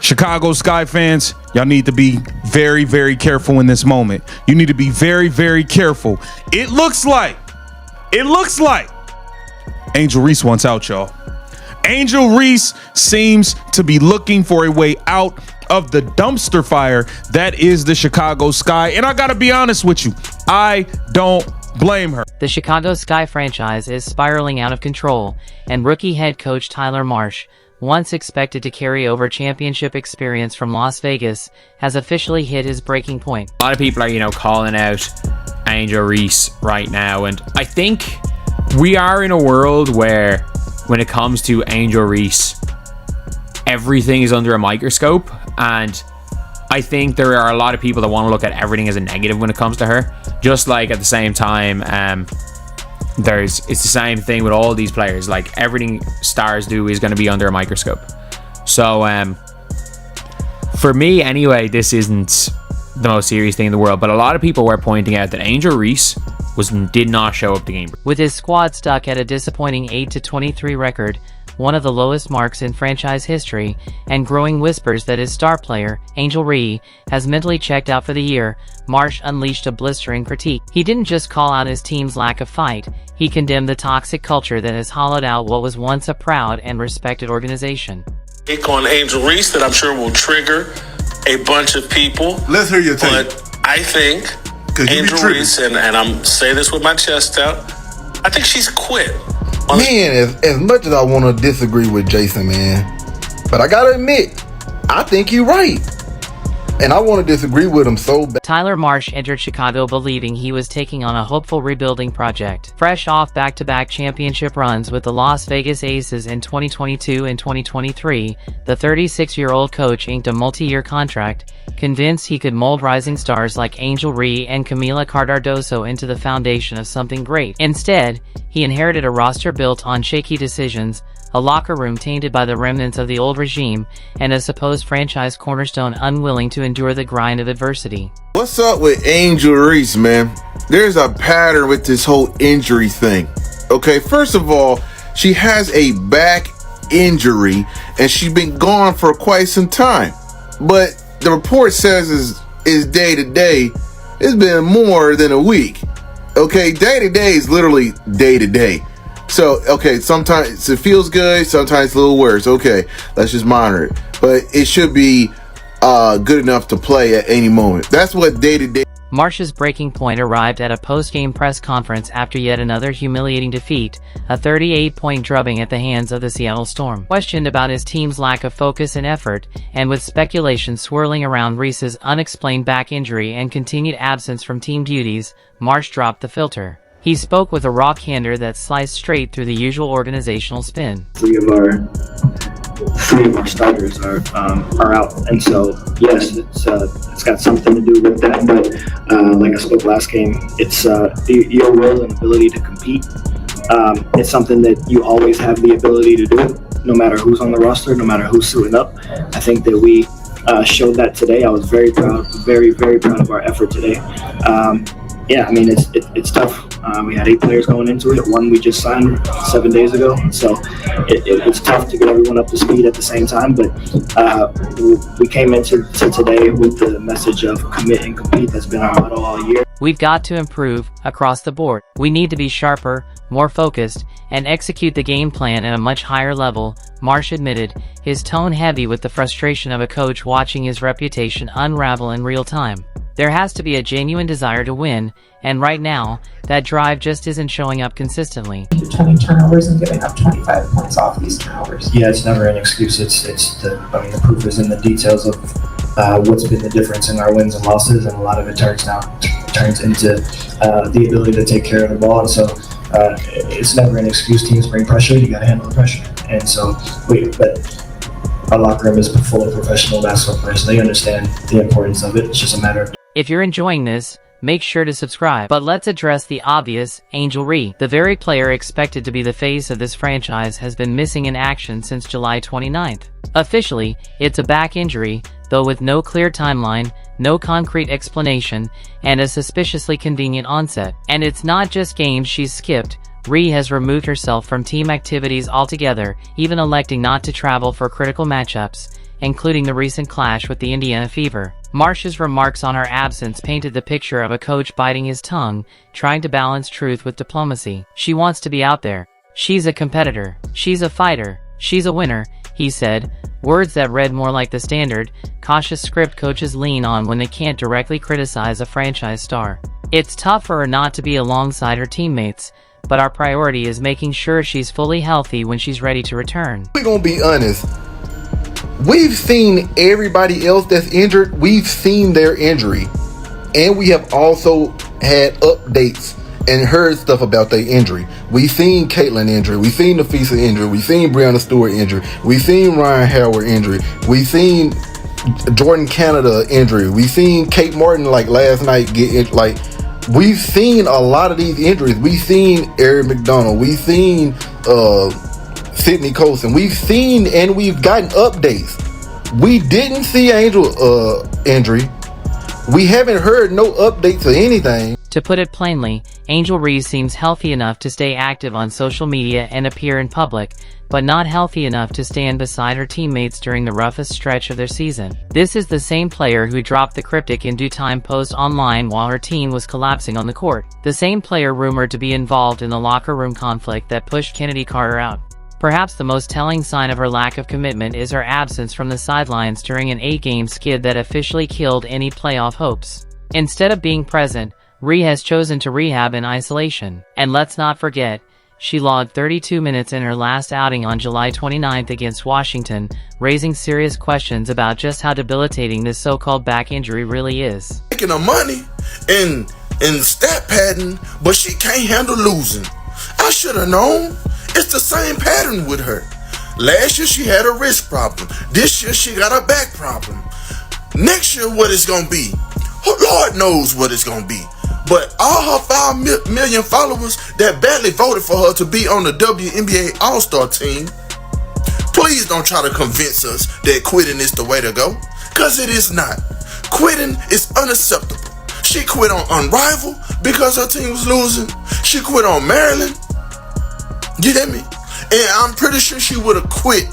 Chicago Sky fans, y'all need to be very, very careful in this moment. You need to be very, very careful. It looks like Angel Reese wants out, y'all. Angel Reese seems to be looking for a way out of the dumpster fire that is the Chicago Sky. And I gotta be honest with you, I don't blame her. The Chicago Sky franchise is spiraling out of control, and rookie head coach Tyler Marsh, once expected to carry over championship experience from Las Vegas, has officially hit his breaking point. A lot of people are, calling out Angel Reese right now, and I think we are in a world where, when it comes to Angel Reese, everything is under a microscope, and I think there are a lot of people that want to look at everything as a negative when it comes to her. Just like at the same time, it's the same thing with all these players. Like, everything stars do is going to be under a microscope. So for me anyway, this isn't the most serious thing in the world, but a lot of people were pointing out that Angel Reese did not show up the game. With his squad stuck at a disappointing 8-23 record, one of the lowest marks in franchise history, and growing whispers that his star player, Angel Reese, has mentally checked out for the year, Marsh unleashed a blistering critique. He didn't just call out his team's lack of fight, he condemned the toxic culture that has hollowed out what was once a proud and respected organization. Take on Angel Reese that I'm sure will trigger a bunch of people. Let's hear your take. But I think Angel Reese, and I'm saying this with my chest out, I think she's quit. Man, as much as I want to disagree with Jason, man, but I gotta admit, I think you're right. And I want to disagree with him so bad. Tyler Marsh entered Chicago believing he was taking on a hopeful rebuilding project. Fresh off back-to-back championship runs with the Las Vegas Aces in 2022 and 2023, the 36-year-old coach inked a multi-year contract, convinced he could mold rising stars like Angel Reese and Camila Cardoso into the foundation of something great. Instead, he inherited a roster built on shaky decisions, a locker room tainted by the remnants of the old regime, and a supposed franchise cornerstone unwilling to endure the grind of adversity. What's up with Angel Reese, man? There's a pattern with this whole injury thing. Okay, first of all, she has a back injury, and she's been gone for quite some time. But the report says is day to day. It's been more than a week. Okay, day to day is literally day to day. So, okay, sometimes it feels good, sometimes it's a little worse. Okay, let's just monitor it. But it should be good enough to play at any moment. That's what day-to-day. Marsh's breaking point arrived at a post-game press conference after yet another humiliating defeat, a 38-point drubbing at the hands of the Seattle Storm. Questioned about his team's lack of focus and effort, and with speculation swirling around Reese's unexplained back injury and continued absence from team duties, Marsh dropped the filter. He spoke with a raw candor that sliced straight through the usual organizational spin. Three of our starters are out, and so yes, it's got something to do with that. But like I spoke last game, it's your will and ability to compete. It's something that you always have the ability to do, no matter who's on the roster, no matter who's suiting up. I think that we showed that today. I was very proud, very, very proud of our effort today. Yeah, I mean, it's tough. We had 8 players going into it. One we just signed 7 days ago. So it's tough to get everyone up to speed at the same time. But we came into today with the message of commit and compete. That's been our motto all year. We've got to improve across the board. We need to be sharper, more focused, and execute the game plan at a much higher level, Marsh admitted, his tone heavy with the frustration of a coach watching his reputation unravel in real time. There has to be a genuine desire to win, and right now, that drive just isn't showing up consistently. 20 turnovers and giving up 25 points off these turnovers. Yeah, it's never an excuse. The proof is in the details of what's been the difference in our wins and losses, and a lot of it turns into the ability to take care of the ball. And so it's never an excuse. Teams bring pressure. You got to handle the pressure. And so, but our locker room is full of professional basketball players. They understand the importance of it. It's just a matter of. If you're enjoying this, make sure to subscribe. But let's address the obvious. Angel Reese, the very player expected to be the face of this franchise, has been missing in action since July 29th. Officially, it's a back injury, though with no clear timeline, no concrete explanation, and a suspiciously convenient onset. And it's not just games she's skipped. Reese has removed herself from team activities altogether, even electing not to travel for critical matchups. including the recent clash with the Indiana Fever. Marsh's remarks on her absence painted the picture of a coach biting his tongue, trying to balance truth with diplomacy. She wants to be out there. She's a competitor. She's a fighter. She's a winner, he said, words that read more like the standard, cautious script coaches lean on when they can't directly criticize a franchise star. It's tough for her not to be alongside her teammates, but our priority is making sure she's fully healthy when she's ready to return. We're gonna be honest. We've seen everybody else that's injured. We've seen their injury. And we have also had updates and heard stuff about their injury. We've seen Caitlyn injury. We've seen Nafisa injury. We've seen Breonna Stewart injury. We've seen Ryan Howard injury. We've seen Jordan Canada injury. We've seen Kate Martin like last night get injured. Like, we've seen a lot of these injuries. We've seen Eric McDonald. We've seen Sydney Colson. We've seen and we've gotten updates. We didn't see Angel injury. We haven't heard no updates or anything. To put it plainly, Angel Reese seems healthy enough to stay active on social media and appear in public, but not healthy enough to stand beside her teammates during the roughest stretch of their season. This is the same player who dropped the cryptic "in due time" post online while her team was collapsing on the court. The same player rumored to be involved in the locker room conflict that pushed Kennedy Carter out. Perhaps the most telling sign of her lack of commitment is her absence from the sidelines during an 8-game skid that officially killed any playoff hopes. Instead of being present, Reese has chosen to rehab in isolation. And let's not forget, she logged 32 minutes in her last outing on July 29th against Washington, raising serious questions about just how debilitating this so-called back injury really is. Making her money and stat padding, but she can't handle losing. I should have known. It's the same pattern with her. Last year she had a wrist problem. This year she got a back problem. Next year what it's gonna be? Lord knows what it's gonna be. But all her 5 million followers that badly voted for her to be on the WNBA All-Star team, please don't try to convince us that quitting is the way to go, because it is not. Quitting is unacceptable. She quit on Unrivaled because her team was losing. She quit on Maryland. You hear me? And I'm pretty sure she would have quit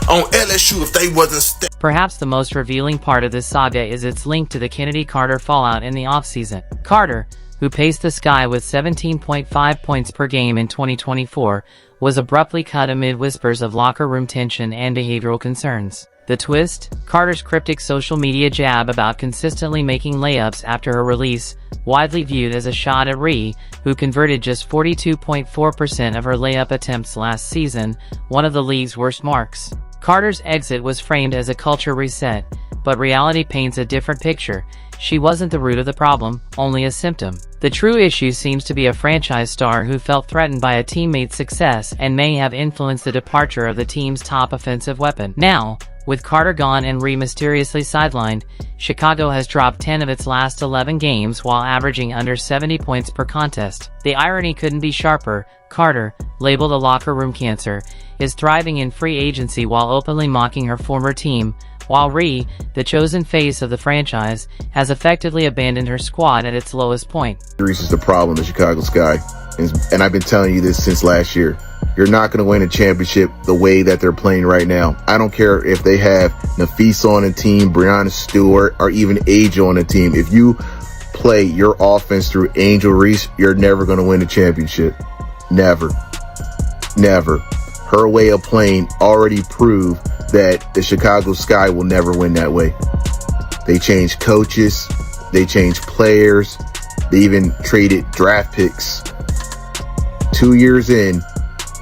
on LSU if they wasn't Perhaps the most revealing part of this saga is its link to the Kennedy Carter fallout in the offseason. Carter, who paced the sky with 17.5 points per game in 2024, was abruptly cut amid whispers of locker room tension and behavioral concerns. The twist? Carter's cryptic social media jab about consistently making layups after her release, widely viewed as a shot at Reese, who converted just 42.4% of her layup attempts last season, one of the league's worst marks. Carter's exit was framed as a culture reset, but reality paints a different picture. She wasn't the root of the problem, only a symptom. The true issue seems to be a franchise star who felt threatened by a teammate's success and may have influenced the departure of the team's top offensive weapon. Now, with Carter gone and Reese mysteriously sidelined, Chicago has dropped 10 of its last 11 games while averaging under 70 points per contest. The irony couldn't be sharper. Carter, labeled a locker room cancer, is thriving in free agency while openly mocking her former team, while Reese, the chosen face of the franchise, has effectively abandoned her squad at its lowest point. Reese is the problem in Chicago Sky, and I've been telling you this since last year. You're not going to win a championship the way that they're playing right now. I don't care if they have Nafisa on the team, Breonna Stewart, or even Angel on the team. If you play your offense through Angel Reese, you're never going to win a championship. Never. Never. Her way of playing already proved that the Chicago Sky will never win that way. They changed coaches. They changed players. They even traded draft picks. 2 years in,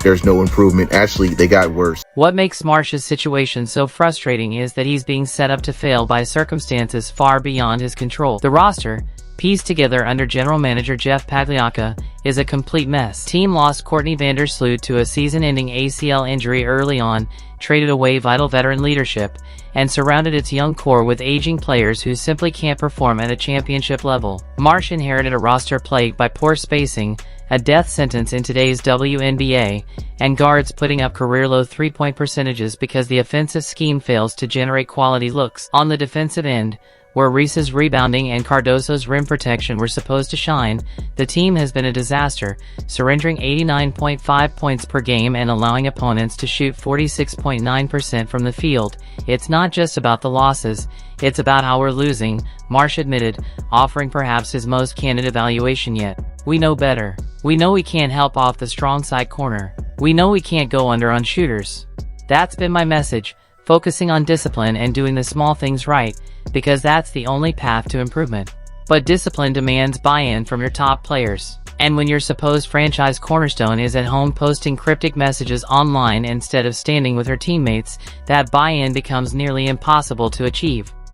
there's no improvement. Actually, they got worse. What makes Marsh's situation so frustrating is that he's being set up to fail by circumstances far beyond his control. The roster, pieced together under general manager Jeff Pagliacca, is a complete mess. Team lost Courtney Vandersloot to a season-ending ACL injury early on, traded away vital veteran leadership, and surrounded its young core with aging players who simply can't perform at a championship level. Marsh inherited a roster plagued by poor spacing, a death sentence in today's WNBA, and guards putting up career-low three-point percentages because the offensive scheme fails to generate quality looks. On the defensive end, Where Reese's rebounding and Cardoso's rim protection were supposed to shine, the team has been a disaster, surrendering 89.5 points per game and allowing opponents to shoot 46.9% from the field. It's not just about the losses, it's about how we're losing, Marsh admitted, offering perhaps his most candid evaluation yet. We know better. We know we can't help off the strong side corner. We know we can't go under on shooters. That's been my message, focusing on discipline and doing the small things right, because that's the only path to improvement. But discipline demands buy-in from your top players. And when your supposed franchise cornerstone is at home posting cryptic messages online instead of standing with her teammates, that buy-in becomes nearly impossible to achieve.